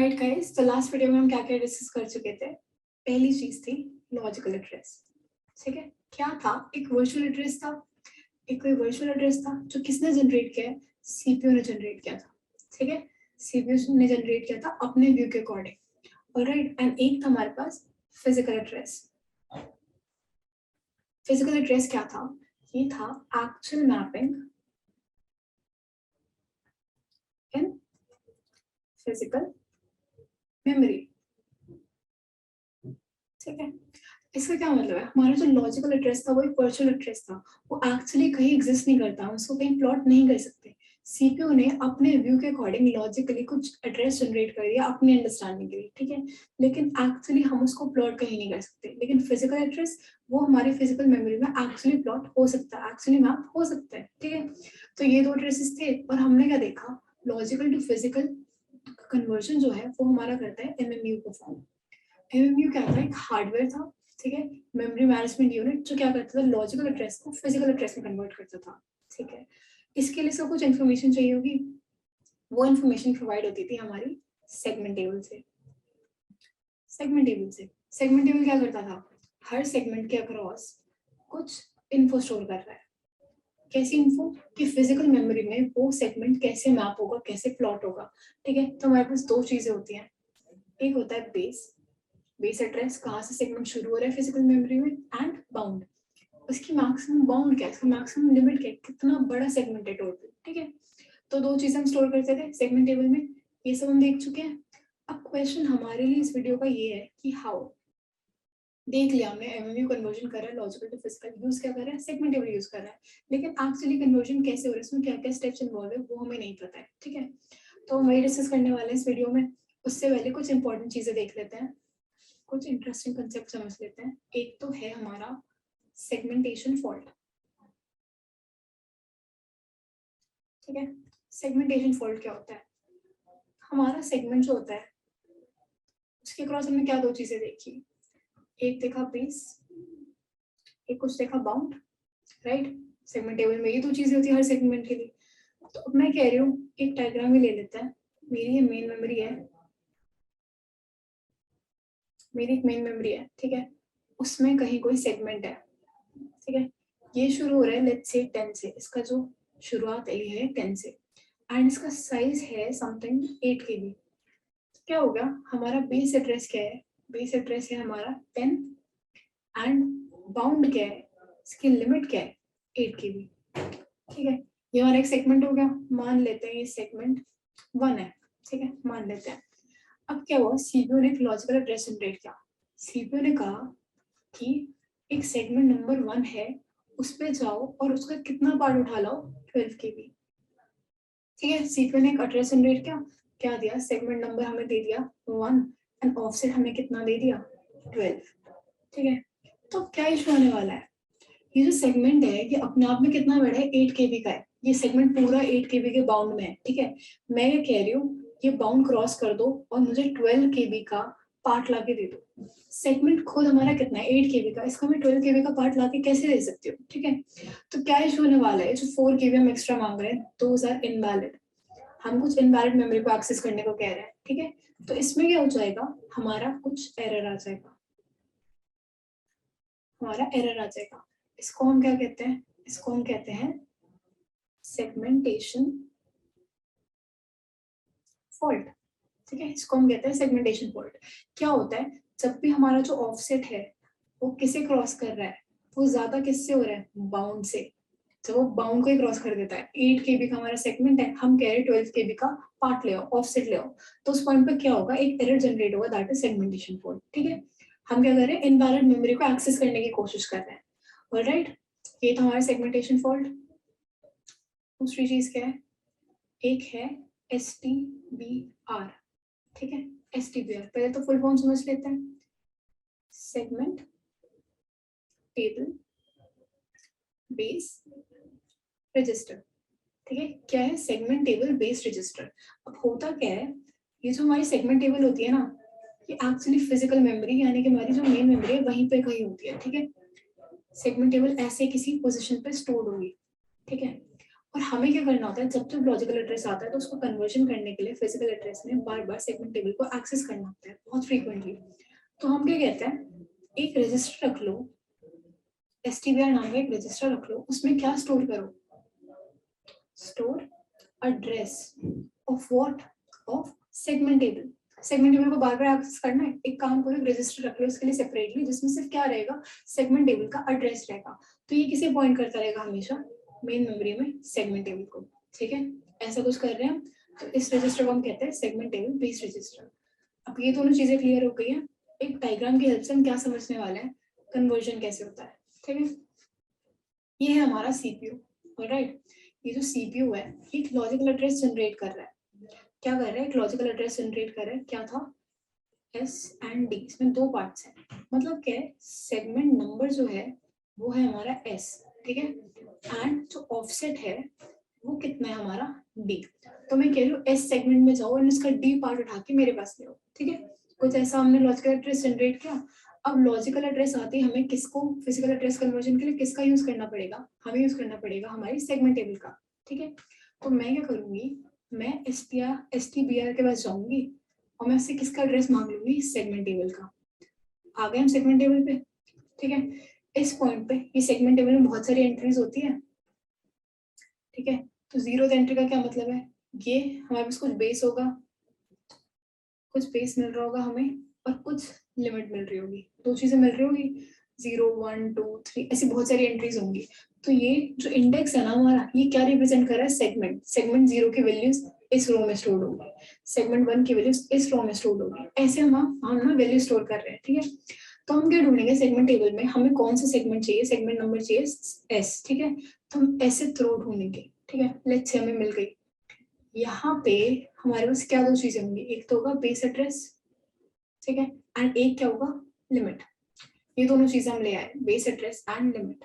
Alright guys, तो last video में हम क्या क्या डिस्कस कर चुके थे। पहली चीज थी लॉजिकल एड्रेस। ठीक है, क्या था? एक वर्चुअल एड्रेस था। एक कोई वर्चुअल एड्रेस था जो किसने जनरेट किया है? सीपीयू ने जनरेट किया था। ठीक है, सीपीयू ने जनरेट किया था अपने व्यू के अकॉर्डिंग। ऑलराइट, एंड एक था हमारे पास फिजिकल एड्रेस। फिजिकल एड्रेस क्या था? ये था actual mapping in physical memory. ठीक है, इसका क्या मतलब है? हमारा जो लॉजिकल एड्रेस था वो एक वर्चुअल एड्रेस था, वो एक्चुअली कहीं एग्जिस्ट नहीं करता, हम उसको कहीं प्लॉट नहीं कर सकते। सीपीयू ने अपने व्यू के अकॉर्डिंग लॉजिकली कुछ एड्रेस जनरेट कर दिया अपनी अंडरस्टैंडिंग के लिए। ठीक है, लेकिन एक्चुअली हम उसको प्लॉट कहीं नहीं कर सकते। लेकिन फिजिकल एड्रेस वो हमारी फिजिकल मेमोरी में एक्चुअली प्लॉट हो सकता है, एक्चुअली मैप हो सकता है। ठीक है, तो ये दो एड्रेसेस थे और हमने क्या देखा? लॉजिकल टू फिजिकल कन्वर्जन जो है वो हमारा करता है एमएमयू परफॉर्म। एमएमयू क्या था? एक हार्डवेयर था। ठीक है, मेमोरी मैनेजमेंट यूनिट, जो क्या करता था? लॉजिकल एड्रेस को फिजिकल एड्रेस में कन्वर्ट करता था। ठीक है, इसके लिए सब कुछ इन्फॉर्मेशन चाहिए होगी, वो इन्फॉर्मेशन प्रोवाइड होती थी हमारी सेगमेंट टेबल से। सेगमेंट टेबल क्या करता था? हर सेगमेंट के अक्रॉस कुछ इन्फो स्टोर कर रहा है। कैसी इन्फो? कि फिजिकल मेमोरी में वो सेगमेंट कैसे मैप होगा, कैसे प्लॉट होगा। ठीक है, तो हमारे पास दो चीजें होती हैं। एक होता है बेस एड्रेस, कहाँ से सेगमेंट शुरू हो रहा है फिजिकल मेमोरी में, एंड बाउंड, उसकी मैक्सिमम बाउंड क्या है, इसका मैक्सिमम लिमिट क्या है, कितना बड़ा सेगमेंट है टोटल। ठीक है, तो दो चीजें हम स्टोर करते थे सेगमेंट टेबल में, ये सब हम देख चुके हैं। अब क्वेश्चन हमारे लिए इस वीडियो का ये है कि हाउ। देख लिया हमने एमएमयू कन्वर्जन कर रहा है, लॉजिकल टू फिजिकल यूज क्या कर रहा है? सेगमेंट टेबल यूज कर रहा है, लेकिन एक्चुअली कन्वर्जन कैसे हो रहा है, इसमें क्या क्या स्टेप्स इन्वॉल्व है वो हमें नहीं पता है। ठीक है, तो हम वही डिस्कस करने वाले हैं इस वीडियो में। उससे पहले कुछ इंपॉर्टेंट चीजें देख लेते हैं, कुछ इंटरेस्टिंग कंसेप्ट समझ लेते हैं। एक तो है हमारा सेगमेंटेशन फॉल्ट। ठीक है, सेगमेंटेशन फॉल्ट क्या होता है? हमारा सेगमेंट जो होता है उसके क्रॉस हमने क्या दो चीजें देखी? एक देखा बेस, एक कुछ देखा बाउंड। राइट, सेगमेंट टेबल में ये दो चीजें होती है हर सेगमेंट के लिए। तो अब मैं कह रही हूँ एक डायग्राम ही ले लेते हैं। मेरी ये मेन मेमोरी है, मेरी एक मेन मेमोरी है। ठीक है, उसमें कहीं कोई सेगमेंट है। ठीक है, ये शुरू हो रहा है लेट्स से 10 से, इसका जो शुरुआत है ये है 10 से, एंड इसका साइज है समथिंग 8 KB। क्या होगा? हमारा बेस एड्रेस क्या है? बेस एड्रेस है हमारा 10, एंड बाउंड क्या है, इसकी लिमिट क्या है? 8 KB। ठीक है, ये हमारा एक सेगमेंट हो गया, मान लेते हैं ये सेगमेंट 1 है। ठीक है, मान लेते हैं। अब क्या हुआ? सीपीयू ने एक लॉजिकल एड्रेस जनरेट किया। सीपीयू ने कहा कि एक सेगमेंट नंबर 1 है, उस पे जाओ और उसका कितना पार्ट उठा लाओ? 12 KB। ठीक है, सीपीयू ने एक एड्रेस जनरेट किया, क्या दिया? सेगमेंट नंबर हमें दे दिया 1, एंड ऑफसेट हमें कितना दे दिया? 12। ठीक है, तो क्या इशू आने वाला है? ये जो सेगमेंट है ये अपने आप में कितना बड़ा है? 8 KB का है। ये सेगमेंट पूरा 8 KB के बाउंड में है। ठीक है, मैं ये कह रही हूँ ये बाउंड क्रॉस कर दो और मुझे 12 KB का पार्ट लाके दे दो। सेगमेंट खुद हमारा कितना है? 8 KB का, इसका मैं 12 KB का पार्ट लाके कैसे दे सकती हूँ? ठीक है, तो क्या इशू होने वाला है? जो 4 KB हम एक्स्ट्रा मांग रहे हैं दोज आर इनवैलिड। हम कुछ इनवैलिड मेमोरी को एक्सेस करने को कह रहे हैं। ठीक है, तो इसमें क्या हो जाएगा? हमारा कुछ एरर आ जाएगा, हमारा एरर आ जाएगा। इसको हम क्या कहते हैं? इसको हम कहते हैं सेगमेंटेशन फॉल्ट। ठीक है, इसको हम कहते हैं सेगमेंटेशन फॉल्ट। क्या होता है? जब भी हमारा जो ऑफसेट है वो किसे क्रॉस कर रहा है? वो ज्यादा किससे हो रहा है? बाउंड से। जब वो बाउंड को ही क्रॉस कर देता है, 8 KB का हमारा सेगमेंट है, हम कह रहे हैं 12 KB का पार्ट ले आओ, ऑफसेट ले आओ, तो उस पॉइंट पे क्या होगा? एक एरर जनरेट होगा, दैट इज सेगमेंटेशन फॉल्ट। ठीक है, हम क्या कर रहे हैं? इनवैलिड मेमोरी को एक्सेस करने की कोशिश कर रहे हैं। ऑलराइट, ये तो हमारा सेगमेंटेशन फॉल्ट। दूसरी चीज क्या है? एक है STBR। ठीक है, STBR पहले तो फुल फॉर्म समझ लेते हैं। Segment table base register. ठीक है, क्या है? Segment table based register. अब होता क्या है? ये जो हमारी सेगमेंट टेबल होती है ना, ये एक्चुअली फिजिकल मेमोरी यानी कि हमारी जो मेन मेमोरी है वहीं पे कहीं होती है। ठीक है, सेगमेंट टेबल ऐसे किसी पोजीशन पे स्टोर होगी। ठीक है, और हमें क्या करना होता है, जब जब लॉजिकल एड्रेस आता है तो उसको कन्वर्जन करने के लिए फिजिकल एड्रेस में बार बार सेगमेंट टेबल को एक्सेस करना होता है बहुत फ्रीक्वेंटली। तो हम क्या कहते हैं, एक रजिस्टर रख लो, STBR नाम का एक रजिस्टर रख लो, उसमें क्या स्टोर करो, store address of what, of segment table. Segment table को बार बार एक्सेस करना है, एक काम करो, रजिस्टर रख लो इसके लिए सेपरेटली, जिसमें सिर्फ क्या रहेगा, सेगमेंट टेबल का एड्रेस रहेगा। तो ये किसे पॉइंट करता रहेगा हमेशा, मेन मेमोरी में सेगमेंट टेबल को। ठीक है, ऐसा कुछ कर रहे हैं हम, तो इस रजिस्टर को हम कहते हैं सेगमेंट टेबल बेस्ड रजिस्टर। अब ये दोनों चीजें क्लियर हो गई हैं, एक डायग्राम की हेल्प से हम क्या समझने वाले हैं, कन्वर्जन कैसे होता है। ठीक है, ये है हमारा सीपीयू। ऑलराइट, ये जो सीपीयू है एक लॉजिकल एड्रेस जनरेट कर रहा है। क्या कर रहा है, एक लॉजिकल एड्रेस जनरेट कर रहा है, क्या था, एस एंड डी, इसमें दो पार्ट्स हैं। मतलब क्या है, सेगमेंट नंबर जो है वो है हमारा एस, ठीक है, एंड जो ऑफसेट है वो कितना है हमारा, डी। तो मैं कह रही हूँ एस सेगमेंट में जाओ और इसका डी पार्ट उठा के मेरे पास ले आओ। ठीक है, कुछ ऐसा हमने लॉजिकल एड्रेस जनरेट किया। अब लॉजिकल एड्रेस आते ही हमें किसको, फिजिकल एड्रेस कन्वर्जन के लिए किसका यूज करना पड़ेगा, हमें यूज करना पड़ेगा हमारी सेगमेंट टेबल का। ठीक है, तो मैं क्या करूंगी, मैं STBR के पास जाऊंगी और मैं उससे किसका एड्रेस मांग लूंगी, सेगमेंट टेबल का। आ गए हम सेगमेंट टेबल पे। ठीक है, इस पॉइंट पे ये सेगमेंट टेबल में बहुत सारी एंट्रीज होती है। ठीक है, तो जीरो एंट्री का क्या मतलब है, ये हमारे पास कुछ बेस होगा, कुछ बेस मिल रहा होगा हमें और कुछ लिमिट मिल रही होगी, दो चीजें मिल रही होगी, 0 1 2 3 ऐसी बहुत सारी एंट्रीज होंगी। तो ये जो इंडेक्स है ना हमारा, ये क्या रिप्रेजेंट कर रहा है, सेगमेंट। सेगमेंट 0 की वैल्यूज इस रो में स्टोर होगी, सेगमेंट 1 की वैल्यूज इस रो में स्टोर होगी, ऐसे हम ना वैल्यू स्टोर कर रहे हैं। ठीक है, तो हम क्या ढूंढेंगे सेगमेंट टेबल में, हमें कौन सा सेगमेंट चाहिए, सेगमेंट नंबर चाहिए एस। ठीक है, तो हम ऐसे थ्रो ढूंढेंगे। ठीक है, लेट्स से हमें मिल गई। यहाँ पे हमारे पास क्या दो चीजें होंगी, एक तो होगा बेस एड्रेस, ठीक है, एंड एक क्या होगा, लिमिट। ये दोनों चीजें हम ले आए, बेस एड्रेस एंड लिमिट।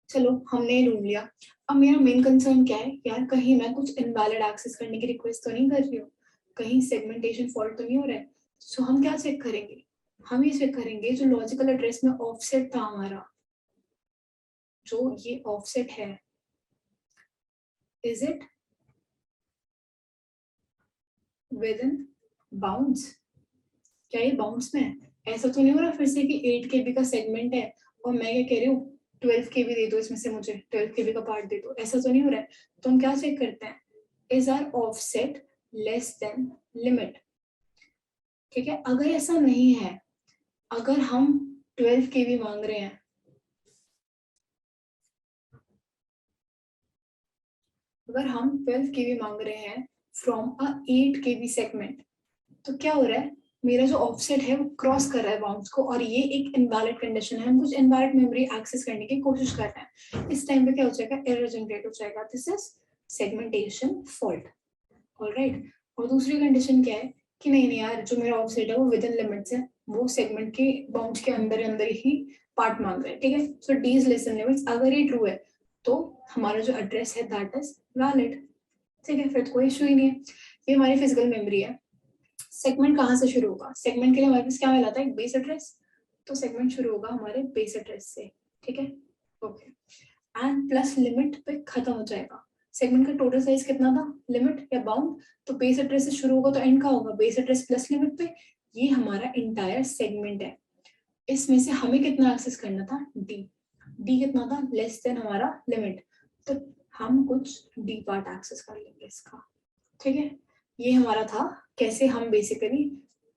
चलो हमने ढूंढ लिया। अब मेरा मेन कंसर्न क्या है यार, कहीं मैं कुछ इनवैलिड एक्सेस करने की रिक्वेस्ट तो नहीं कर रही हूँ, कहीं सेगमेंटेशन फॉल्ट तो नहीं हो रहा है। सो हम क्या चेक करेंगे, हम ये चेक करेंगे जो लॉजिकल एड्रेस में ऑफसेट था हमारा, जो ये ऑफसेट है, is it with in bounds, क्या ये बाउंड्स में है। ऐसा तो नहीं हो रहा फिर से कि 8 KB का सेगमेंट है और मैं क्या कह रही हूँ 12 KB दे दो, इसमें से मुझे 12 KB का पार्ट दे दो, ऐसा तो नहीं हो रहा है। तो हम क्या चेक करते हैं, is our offset less than limit. ठीक है, अगर ऐसा नहीं है, अगर हम 12 KB मांग रहे हैं, अगर हम 12 KB मांग रहे हैं फ्रॉम अ 8 KB सेगमेंट, तो क्या हो रहा है, मेरा जो ऑफसेट है वो क्रॉस कर रहा है बाउंड्स को, और ये एक इनवैलिड कंडीशन है, हम कुछ इनवैलिड मेमोरी एक्सेस करने की कोशिश कर रहे हैं। इस टाइम पे क्या हो जाएगा, एरर जनरेट हो जाएगा, this is segmentation fault. Alright, और दूसरी कंडीशन क्या है कि नहीं नहीं यार, जो मेरा ऑफसेट है वो विद इन लिमिट्स है, वो सेगमेंट के बाउंड्स के अंदर अंदर ही पार्ट मांग रहा है। ठीक है, so D is less than limits, अगर ये ट्रू है तो हमारा जो एड्रेस है दैट इज वैलिड। ठीक है, फिर तो कोई इशू ही नहीं है। ये हमारी फिजिकल मेमोरी है। सेगमेंट कहाँ से शुरू होगा, सेगमेंट के लिए हमारे पास क्या मिला था, एक बेस एड्रेस, तो सेगमेंट शुरू होगा हमारे बेस एड्रेस से। ठीक है, ओके, एंड प्लस लिमिट पे खत्म हो जाएगा। सेगमेंट का टोटल साइज कितना था, लिमिट या बाउंड, तो बेस एड्रेस से शुरू होगा तो एंड का होगा बेस एड्रेस प्लस लिमिट पे। ये हमारा इंटायर सेगमेंट है, इसमें से हमें कितना एक्सेस करना था, डी। डी कितना था, लेस देन हमारा लिमिट, तो हम कुछ डी पार्ट एक्सेस कर लेंगे इसका। ठीक है, ये हमारा था कैसे हम बेसिकली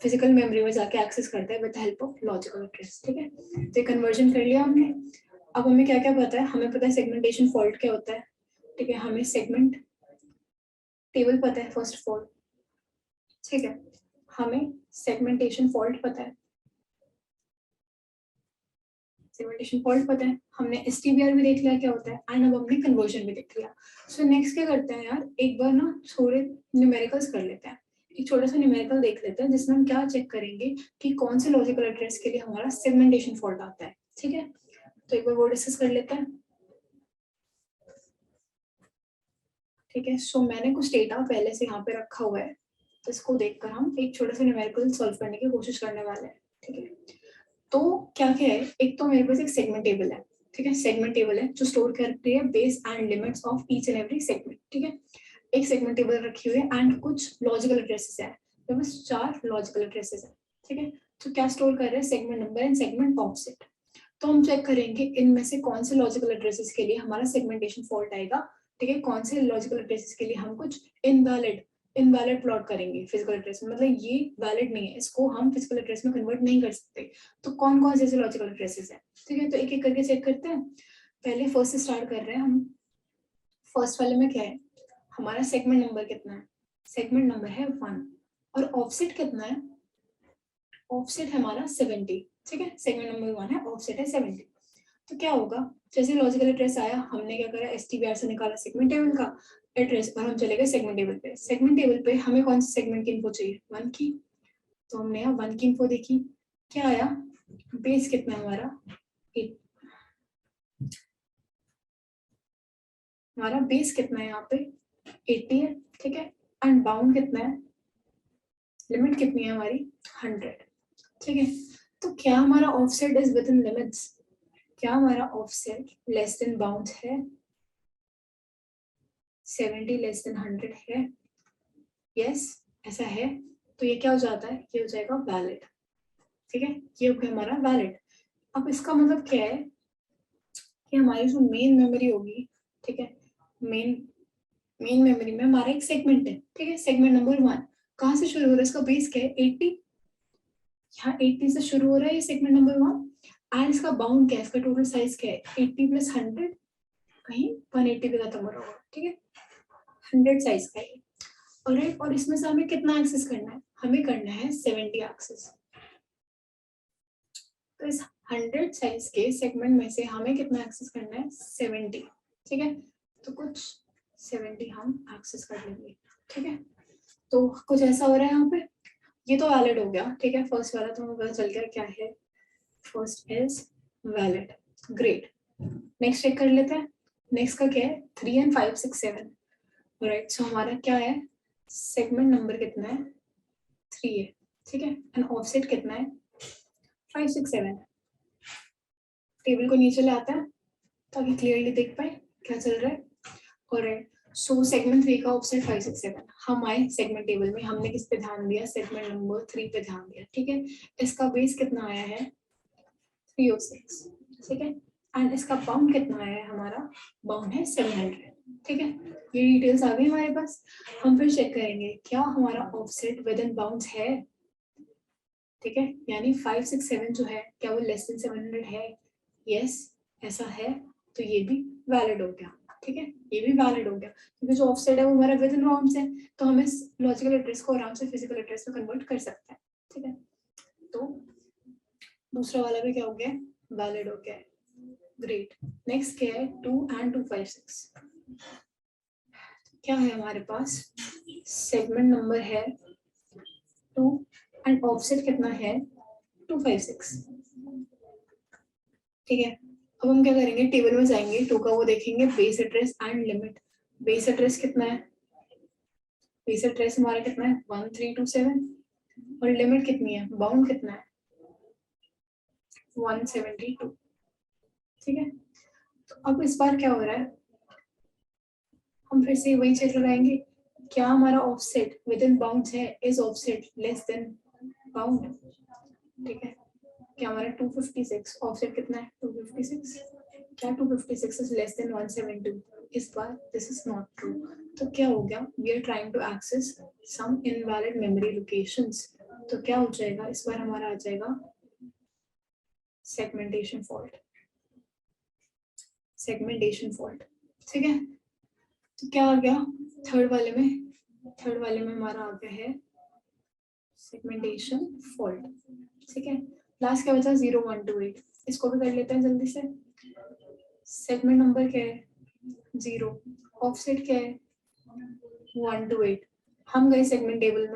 फिजिकल मेमोरी में जाके एक्सेस करते हैं with help of logical address. ठीक है, तो कन्वर्जन कर लिया हमने। अब हमें क्या क्या पता है, हमें पता है सेगमेंटेशन फॉल्ट क्या होता है। ठीक है, हमें सेगमेंट टेबल पता है फर्स्ट ऑफ ऑल। ठीक है, हमें सेगमेंटेशन फॉल्ट पता है, सेगमेंटेशन फॉल्ट पता है, हमने STBR भी देख लिया क्या होता है, एंड अब हमने कन्वर्जन भी देख लिया। सो नेक्स्ट क्या करते हैं यार, एक बार ना थोड़े न्यूमेरिकल्स कर लेते हैं, एक छोटा सा न्यूमेरिकल देख लेते हैं जिसमें हम क्या चेक करेंगे कि कौन से लॉजिकल एड्रेस के लिए हमारा सेगमेंटेशन फॉल्ट आता है। ठीक है, तो एक बार वो डिस्कस कर लेते हैं। ठीक है, सो मैंने कुछ डेटा पहले से यहाँ पे रखा हुआ है, तो इसको देखकर हम एक छोटा सा न्यूमेरिकल सॉल्व करने की कोशिश करने वाले हैं। ठीक है, तो क्या क्या है, एक तो मेरे पास एक सेगमेंट टेबल है। ठीक है, सेगमेंट टेबल है जो स्टोर करती है base and limits of each and every segment. ठीक है, एक सेगमेंट टेबल रखी हुई है एंड कुछ लॉजिकल एड्रेसेस है, तो बस 4 लॉजिकल एड्रेसेस है। ठीक है, तो क्या स्टोर कर रहे हैं, segment number and segment offset. तो हम चेक करेंगे इनमें से कौन से लॉजिकल एड्रेसेस के लिए हमारा सेगमेंटेशन फॉल्ट आएगा। ठीक है, कौन से लॉजिकल एड्रेसेस के लिए हम कुछ इनवैलिड प्लॉट करेंगे फिजिकल एड्रेस में, मतलब ये वैलिड नहीं है, इसको हम फिजिकल एड्रेस में कन्वर्ट नहीं कर सकते। तो कौन कौन से ऐसे लॉजिकल एड्रेसेस है। ठीक है, तो एक एक करके चेक करते हैं। पहले फर्स्ट से स्टार्ट कर रहे हैं हम। फर्स्ट वाले में क्या है, हमारा सेगमेंट नंबर कितना है, सेगमेंट नंबर है 1 और ऑफसेट कितना है, ऑफसेट है हमारा 70। ठीक है, सेगमेंट नंबर 1 है, ऑफसेट है 70। तो क्या होगा, जैसे लॉजिकल एड्रेस आया हमने क्या करा, एसटीबीआर से निकाला सेगमेंट टेबल का एड्रेस और हम चले गए सेगमेंट टेबल पे। सेगमेंट टेबल पे हमें कौन सी सेगमेंट की इन्फो चाहिए, 1 की, तो हमने यहाँ 1 की इन्फो देखी। क्या आया, बेस कितना है हमारा 8, हमारा बेस कितना है यहाँ पे 80 है। ठीक है, एंड बाउंड कितना है, लिमिट कितनी है हमारी 100। ठीक है, तो क्या हमारा offset is with in limits, क्या हमारा ऑफसेट लेस देन बाउंड है, 70 लेस देन 100 है, यस ऐसा है, तो ये क्या हो जाता है, ये हो जाएगा वैलिड। ठीक है, ये हो गया हमारा वैलिड। अब इसका मतलब क्या है कि हमारी जो मेन मेमोरी होगी, ठीक है, मेन मेमोरी में हमारा एक सेगमेंट है। ठीक है, सेगमेंट नंबर 1 कहाँ से शुरू हो रहा है, इसका बेस क्या है 80, यहाँ 80 से शुरू हो रहा है ये सेगमेंट नंबर 1 एंड इसका बाउंड क्या है, इसका टोटल साइज क्या है 80 प्लस 100, कहीं 180 पे खत्म हो रहा होगा। ठीक है, 100 साइज का है और इसमें से हमें कितना एक्सेस करना है, हमें करना है 70 एक्सेस। तो इस 100 साइज के सेगमेंट में से हमें कितना एक्सेस करना है 70। ठीक है, तो कुछ 70 हम एक्सेस कर लेंगे। ठीक है, तो कुछ ऐसा हो रहा है यहाँ पे, ये तो वैलिड हो गया। ठीक है, फर्स्ट वाला तो हमें पता चल गया क्या है, first is valid, great. Next check कर लेते हैं, नेक्स्ट का क्या है 3 and 5 6 7। राइट, सो हमारा क्या है, सेगमेंट नंबर कितना है 3 है। ठीक है, एंड ऑफसेट कितना है 5 6 7। टेबल को नीचे ले आता है ताकि क्लियरली देख पाए क्या चल रहा है। और सो सेगमेंट 3 का ऑफसेट 5 6 7। हम आए सेगमेंट टेबल में, हमने किस पे ध्यान दिया, सेगमेंट नंबर 3 पे ध्यान दिया। ठीक है, इसका बेस कितना आया है 306। ठीक है, एंड इसका बाउंड कितना आया है, हमारा बाउंड है 700। ठीक है, ये डिटेल्स आ गई हमारे पास। हम फिर चेक करेंगे क्या हमारा ऑफसेट विद इन बाउंड्स है। ठीक है, यानी 5 6 7 जो है क्या वो लेस देन 700 है, यस ऐसा है, तो ये भी वैलिड हो गया। ठीक है, ये भी वैलिड हो गया क्योंकि जो ऑफसेट है वो हमारा विद इन बाउंड्स है, तो हम इस लॉजिकल एड्रेस को आराम से फिजिकल एड्रेस में कन्वर्ट कर सकते हैं। ठीक है, तो दूसरा वाला भी क्या हो गया, वैलिड हो गया है, ग्रेट। नेक्स्ट क्या है 2 and 256। क्या है हमारे पास, सेगमेंट नंबर है 2 एंड ऑफसेट कितना है 256। ठीक है, अब हम क्या करेंगे, टेबल में जाएंगे, 2 का वो देखेंगे base address and limit. Base address कितना है, बेस एड्रेस हमारा कितना है 1327 और लिमिट कितनी है, बाउंड कितना है 172। ठीक है, तो अब इस बार क्या हो रहा है, हम फिर से वही चेक लगाएंगे, क्या हमारा ऑफसेट विद इन बाउंड्स है, is offset less then bound. ठीक है, क्या हमारा 256 ऑफसेट कितना है 256, क्या 256 इज लेस देन 172, इस बार दिस इज नॉट ट्रू। तो क्या हो गया, we are trying to access some invalid memory locations. तो क्या हो जाएगा, इस बार हमारा आ जाएगा सेगमेंटेशन फॉल्ट, सेगमेंटेशन फॉल्ट। ठीक है, तो क्या आ गया थर्ड वाले में हमारा आ गया है सेगमेंटेशन फॉल्ट। ठीक है, लास्ट क्या बचा 0 1 2 8, इसको भी कर लेते हैं जल्दी से। सेगमेंट नंबर क्या है 0, ऑफसेट क्या है 1 2 8। हम गए सेगमेंट टेबल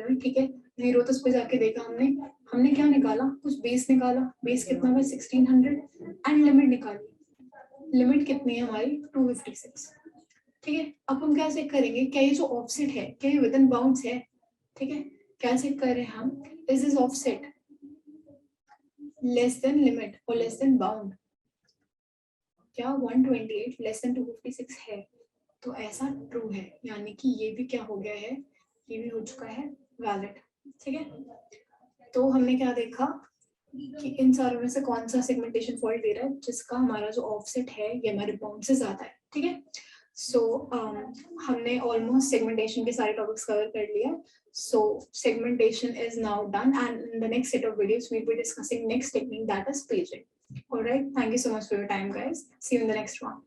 में, ठीक है, 0 तो उस पे जाके देखा हमने क्या निकाला, कुछ बेस निकाला, बेस कितना है 1600 एंड लिमिट निकाली, लिमिट कितनी है हमारी 256। ठीक है, अब हम क्या चेक करेंगे, क्या ये जो ऑफसेट है क्या ये विद इन बाउंड्स है। ठीक है, क्या चेक कर रहे हैं हम, is this offset less than limit और लेस देन बाउंड, क्या 128 लेस देन 256 है? तो ऐसा ट्रू है, यानी कि ये भी क्या हो गया है, ये भी हो चुका है वैलिड। ठीक है, तो हमने क्या देखा कि इन सारों में से कौन सा सेगमेंटेशन फॉल्ट दे रहा है, जिसका हमारा जो ऑफसेट है ये हमारे बाउंड से ज्यादा है। ठीक है, सो हमने ऑलमोस्ट सेगमेंटेशन के सारे टॉपिक्स कवर कर लिया। So segmentation is now done, and in the next set of videos we'll be discussing next technique, that is paging. All right, thank you so much for your time, guys. See you in the next one.